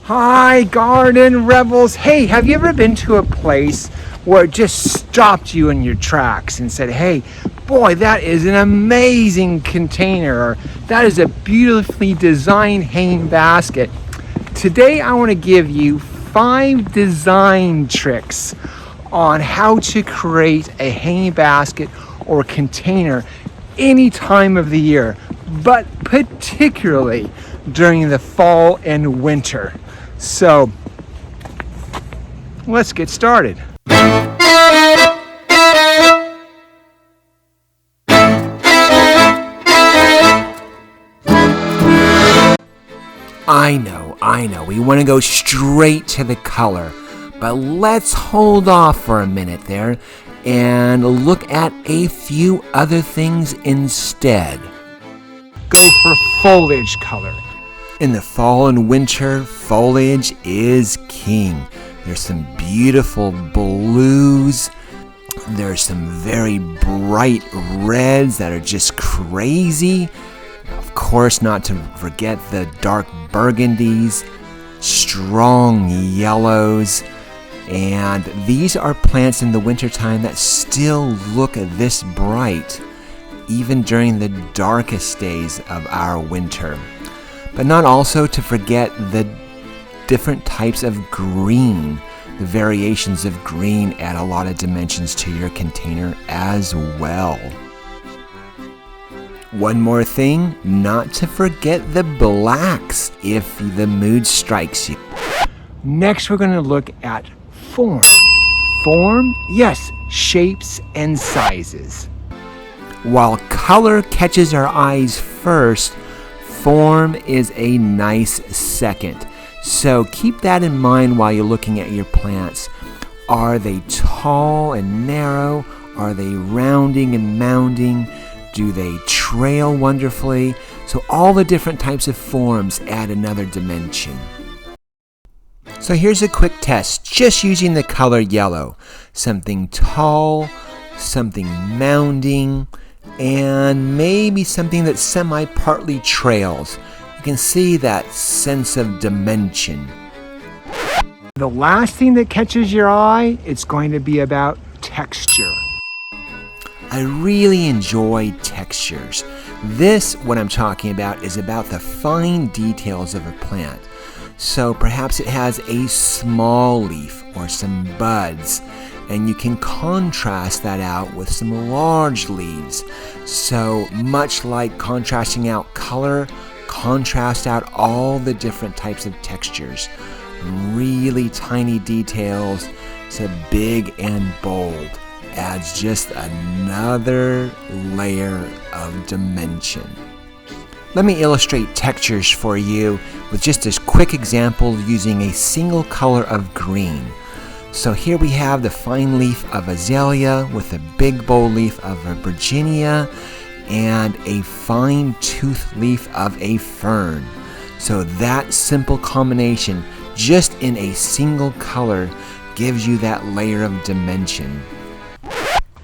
Hi, garden rebels. Hey, have you ever been to a place where it just stopped you in your tracks and said, hey, boy, that is an amazing container, or that is a beautifully designed hanging basket? Today, I want to give you 5 design tricks on how to create a hanging basket or container any time of the year, but particularly during the fall and winter. So let's get started. I know, we want to go straight to the color, but let's hold off for a minute there and look at a few other things instead. Go for foliage color. In the fall and winter, foliage is king. There's some beautiful blues. There's some very bright reds that are just crazy. Of course, not to forget the dark burgundies, strong yellows. And these are plants in the wintertime that still look this bright, even during the darkest days of our winter. But not also to forget the different types of green. The variations of green add a lot of dimensions to your container as well. One more thing, not to forget the blacks if the mood strikes you. Next, we're going to look at form. Form, yes, shapes and sizes. While color catches our eyes first, form is a nice second. So keep that in mind while you're looking at your plants. Are they tall and narrow? Are they rounding and mounding? Do they trail wonderfully? So all the different types of forms add another dimension. So here's a quick test, just using the color yellow. Something tall, something mounding, and maybe something that semi-partly trails. You can see that sense of dimension. The last thing that catches your eye, it's going to be about texture. I really enjoy textures. This, what I'm talking about, is about the fine details of a plant. So perhaps it has a small leaf or some buds, and you can contrast that out with some large leaves. So much like contrasting out color, contrast out all the different types of textures. Really tiny details to big and bold adds just another layer of dimension. Let me illustrate textures for you with just a quick example using a single color of green. So here we have the fine leaf of azalea with a big bold leaf of a Virginia and a fine tooth leaf of a fern. So that simple combination, just in a single color, gives you that layer of dimension.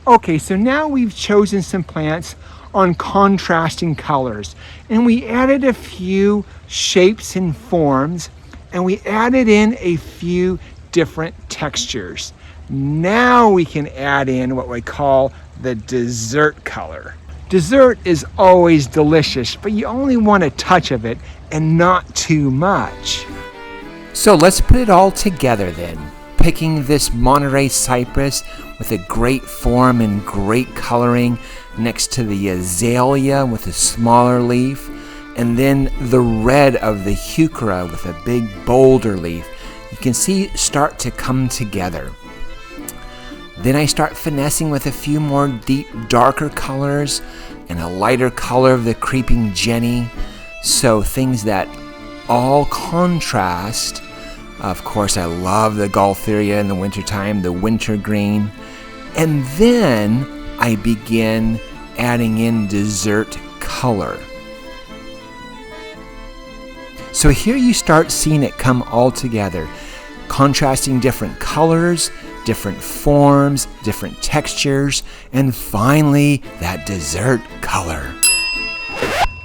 Okay, so now we've chosen some plants on contrasting colors, and we added a few shapes and forms, and we added in a few different textures. Now we can add in what we call the dessert color. Dessert is always delicious, but you only want a touch of it and not too much. So let's put it all together then. Picking this Monterey cypress with a great form and great coloring next to the azalea with a smaller leaf, and then the red of the heuchera with a big bolder leaf. You can see start to come together. Then I start finessing with a few more deep, darker colors and a lighter color of the creeping jenny. So things that all contrast. Of course, I love the Gaultheria in the wintertime, the wintergreen. And then I begin adding in dessert color. So here you start seeing it come all together, contrasting different colors, different forms, different textures, and finally that dessert color.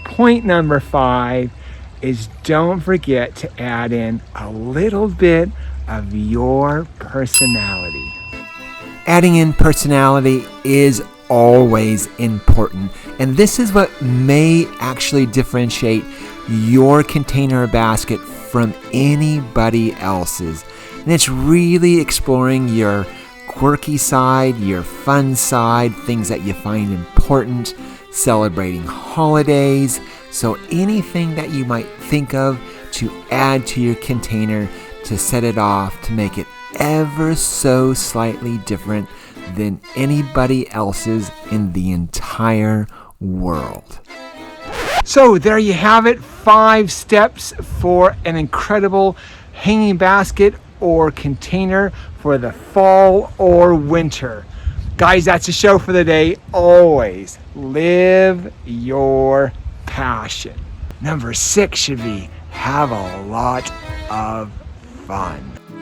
Point number 5 is don't forget to add in a little bit of your personality. Adding in personality is always important, and this is what may actually differentiate your container or basket from anybody else's. And it's really exploring your quirky side, your fun side, things that you find important, celebrating holidays. So anything that you might think of to add to your container to set it off, to make it ever so slightly different than anybody else's in the entire world. So there you have it, 5 steps for an incredible hanging basket or container for the fall or winter. Guys, that's the show for the day. Always live your passion. Number 6 should be have a lot of fun.